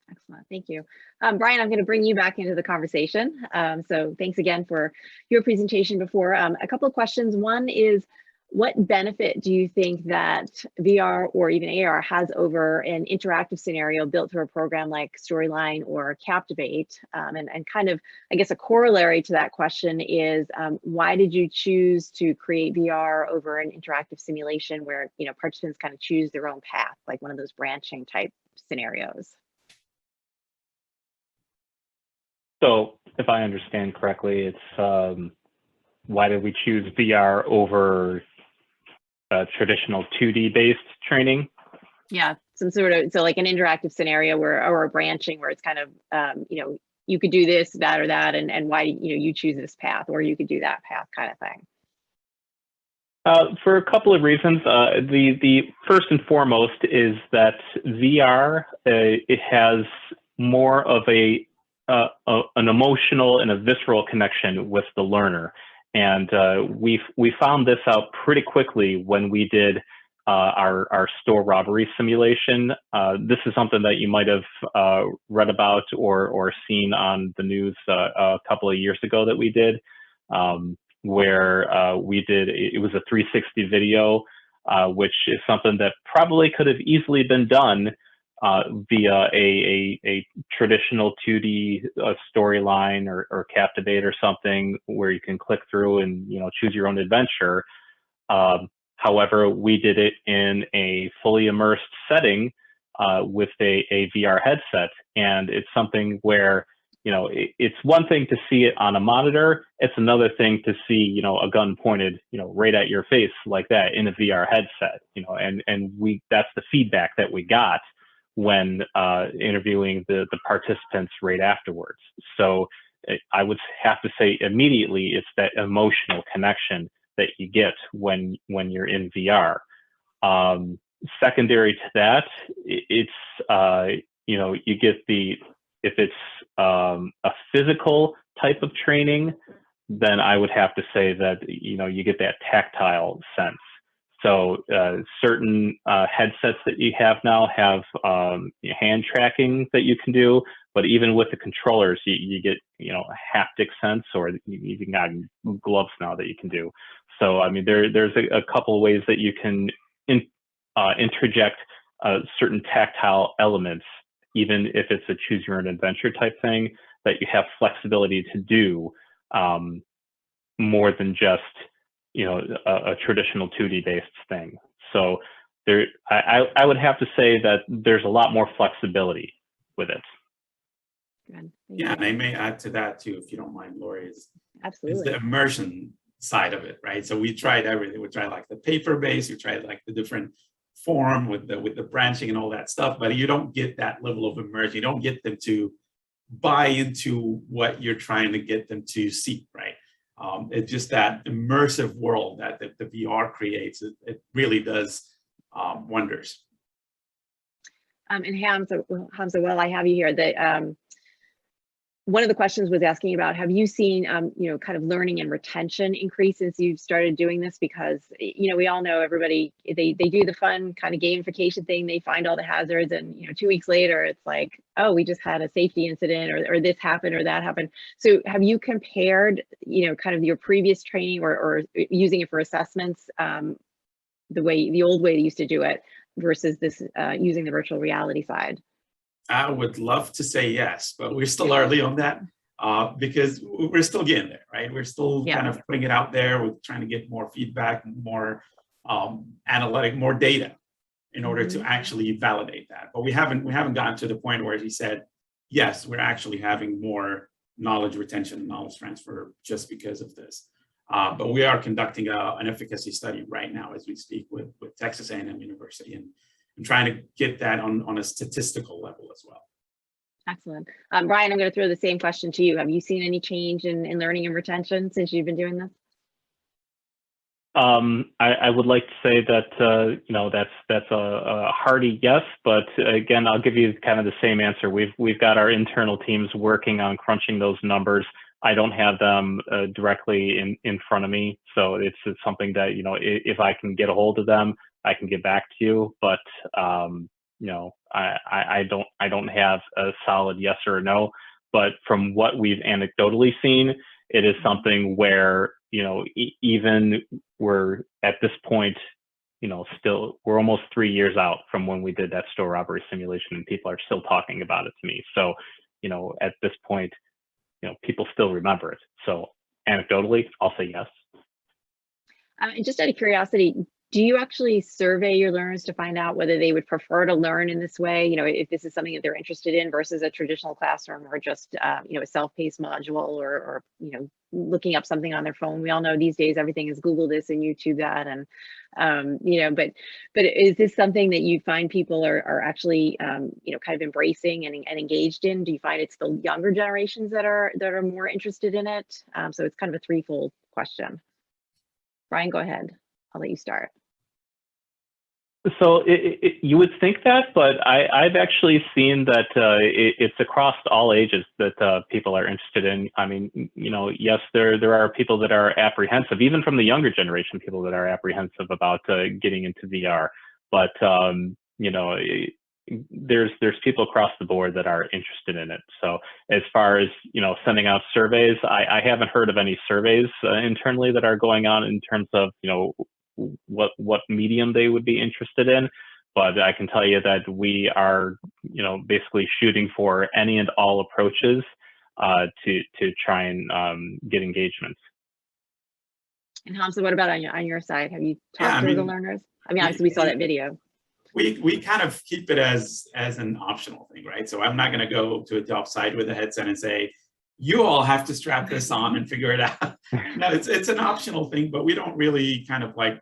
Excellent, thank you. Brian, I'm going to bring you back into the conversation. So thanks again for your presentation before. A couple of questions. One is, what benefit do you think that VR or even AR has over an interactive scenario built through a program like Storyline or Captivate? And kind of, I guess, a corollary to that question is, why did you choose to create VR over an interactive simulation where, you know, participants kind of choose their own path, like one of those branching type scenarios? So if I understand correctly, it's why did we choose VR over traditional 2D based training? Yeah, some sort of, so like an interactive scenario or a branching where it's kind of, you know, you could do this, that, or that, and why, you know, you choose this path, or you could do that path kind of thing. For a couple of reasons. The first and foremost is that VR, it has more of an emotional and a visceral connection with the learner. And we found this out pretty quickly when we did our store robbery simulation. This is something that you might have read about or seen on the news a couple of years ago that we did, where it was a 360 video, which is something that probably could have easily been done via a traditional 2D storyline or Captivate or something where you can click through and choose your own adventure. However, we did it in a fully immersed setting with a VR headset, and it's something where it's one thing to see it on a monitor. It's another thing to see a gun pointed right at your face like that in a VR headset. And that's the feedback that we got when interviewing the participants right afterwards. So I would have to say immediately it's that emotional connection that you get when you're in VR. Secondary to that, it's you get if it's a physical type of training, then I would have to say that you get that tactile sense. So certain headsets that you have now have hand tracking that you can do, but even with the controllers, you get a haptic sense, or you can got gloves now that you can do. So I mean, there's a couple of ways that you can interject certain tactile elements, even if it's a choose your own adventure type thing, that you have flexibility to do more than just a traditional 2D based thing. So I would have to say that there's a lot more flexibility with it. Good. Yeah, and I may add to that too, if you don't mind, Lori, is Absolutely. the immersion side of it, right? So we tried everything. We tried like the paper base, we tried like the different form with the branching and all that stuff, but you don't get that level of immersion. You don't get them to buy into what you're trying to get them to see, right? It's just that immersive world that the VR creates. It really does wonders. And Hamza, while I have you here, that one of the questions was asking about, have you seen, kind of learning and retention increase since you've started doing this? Because, we all know everybody, they do the fun kind of gamification thing. They find all the hazards and, 2 weeks later, it's like, oh, we just had a safety incident or this happened or that happened. So have you compared, kind of your previous training or using it for assessments, the old way they used to do it versus this using the virtual reality side? I would love to say yes, but we're still early on that because we're still getting there, right? We're still kind of putting it out there. We're trying to get more feedback, more analytic, more data in order to actually validate that. But we haven't gotten to the point where he said, yes, we're actually having more knowledge retention and knowledge transfer just because of this. But we are conducting an efficacy study right now as we speak with Texas A&M University and trying to get that on a statistical level as well. Excellent. Brian, I'm going to throw the same question to you. Have you seen any change in learning and retention since you've been doing this? I would like to say that that's a hearty yes, but again, I'll give you kind of the same answer. We've got our internal teams working on crunching those numbers. I don't have them directly in front of me, so it's something that if I can get a hold of them, I can get back to you. But I don't have a solid yes or no. But from what we've anecdotally seen, it is something where even we're at this point, still we're almost 3 years out from when we did that store robbery simulation, and people are still talking about it to me. So at this point, people still remember it. So anecdotally, I'll say yes. And just out of curiosity, do you actually survey your learners to find out whether they would prefer to learn in this way? If this is something that they're interested in versus a traditional classroom or just, a self-paced module or looking up something on their phone. We all know these days everything is Google this and YouTube that, and but is this something that you find people are actually kind of embracing and engaged in? Do you find it's the younger generations that are more interested in it? So it's kind of a threefold question. Brian, go ahead. I'll let you start. So you would think that, but I've actually seen that it's across all ages that people are interested in. I mean, you know, yes, there are people that are apprehensive, even from the younger generation, people that are apprehensive about getting into VR. But you know, there's people across the board that are interested in it. So as far as, you know, sending out surveys, I haven't heard of any surveys internally that are going on in terms of, you know, what medium they would be interested in, but I can tell you that we are, you know, basically shooting for any and all approaches to try and get engagements. And Hamza, what about on your side? Have you talked to the learners? I mean, obviously we saw that video. We kind of keep it as an optional thing, right? So I'm not going to go to a job site with a headset and say, you all have to strap this on and figure it out. No, it's an optional thing, but we don't really kind of like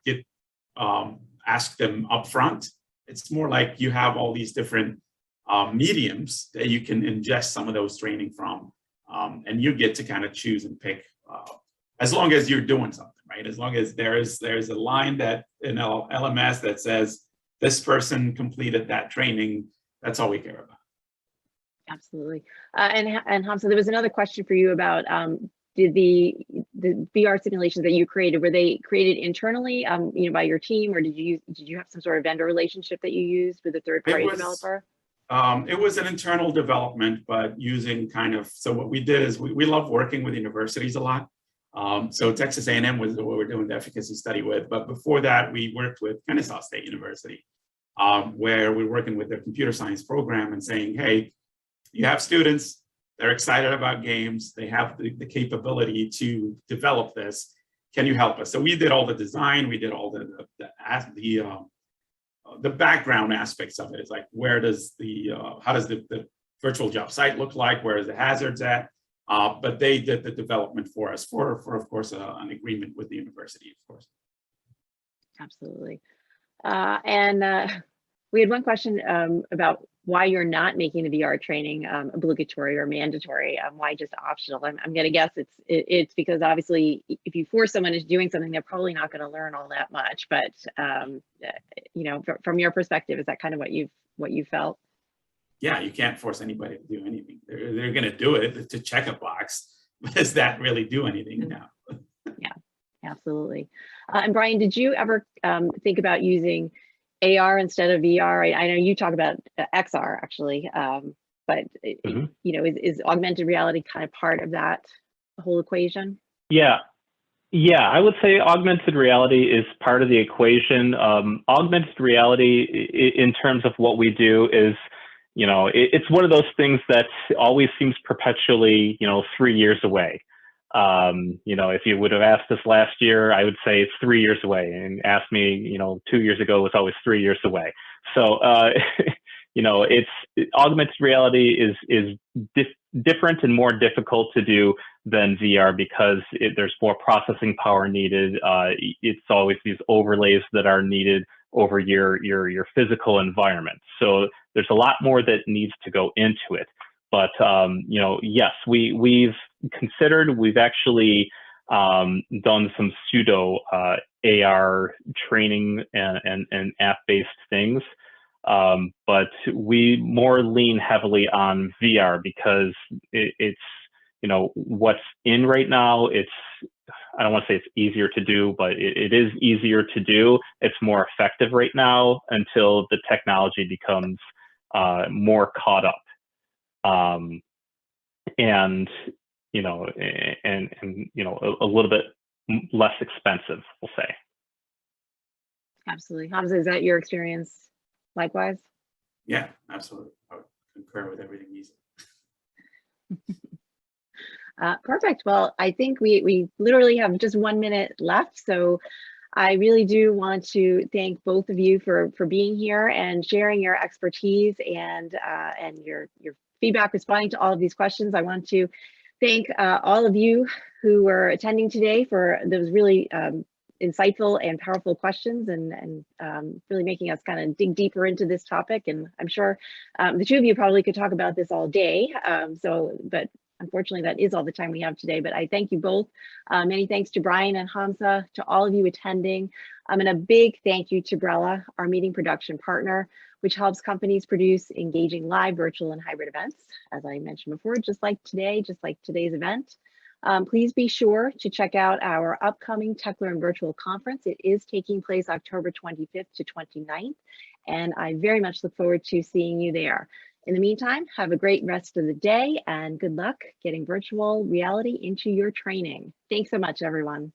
ask them up front. It's more like you have all these different mediums that you can ingest some of those training from, and you get to kind of choose and pick, as long as you're doing something, right? As long as there's a line that in LMS that says this person completed that training, that's all we care about. Absolutely. And Hamza, there was another question for you about did the VR simulations that you created, were they created internally, you know, by your team, or did you have some sort of vendor relationship that you used with a third-party developer? It was an internal development, but using kind of, so what we did is we love working with universities a lot. So Texas A&M was what we're doing the efficacy study with, but before that we worked with Kennesaw State University, where we're working with their computer science program and saying, hey, you have students, they're excited about games, they have the capability to develop this. Can you help us? So we did all the design, we did all the background aspects of it. It's like, where does how does the virtual job site look like? Where is the hazards at? But they did the development for us for of course, an agreement with the university, of course. Absolutely. We had one question about why you're not making the VR training obligatory or mandatory. Why just optional? I'm going to guess it's because obviously if you force someone into doing something, they're probably not going to learn all that much. But you know, from your perspective, is that kind of what you felt? Yeah, you can't force anybody to do anything. They're going to do it to check a box. But does that really do anything now? Yeah, absolutely. And Brian, did you ever think about using AR instead of VR? I know you talk about XR actually, but you know, is augmented reality kind of part of that whole equation? Yeah, I would say augmented reality is part of the equation. Augmented reality, in terms of what we do, is, you know, it's one of those things that always seems perpetually, you know, 3 years away. You know, if you would have asked us last year, I would say it's 3 years away, and asked me, you know, 2 years ago, it was always 3 years away. So, you know, augmented reality is different and more difficult to do than VR because there's more processing power needed. It's always these overlays that are needed over your physical environment. So there's a lot more that needs to go into it. But you know, yes, we've actually done some pseudo AR training and app-based things, but we more lean heavily on VR because it's, you know, what's in right now. I don't want to say it's easier to do, but it is easier to do. It's more effective right now until the technology becomes more caught up. And you know, and you know, a little bit less expensive, we'll say. Absolutely. Hamza, is that your experience likewise? Yeah, absolutely. I would concur with everything he said. Perfect. Well, I think we literally have just 1 minute left, so I really do want to thank both of you for being here and sharing your expertise and your feedback, responding to all of these questions. I want to thank all of you who were attending today for those really insightful and powerful questions and really making us kind of dig deeper into this topic. And I'm sure the two of you probably could talk about this all day. But unfortunately, that is all the time we have today, but I thank you both. Many thanks to Brian and Hamza, to all of you attending. And a big thank you to Brella, our meeting production partner, which helps companies produce engaging live, virtual, and hybrid events, as I mentioned before, just like today's event. Please be sure to check out our upcoming TechLearn virtual conference. It is taking place October 25th to 29th, and I very much look forward to seeing you there. In the meantime, have a great rest of the day and good luck getting virtual reality into your training. Thanks so much, everyone.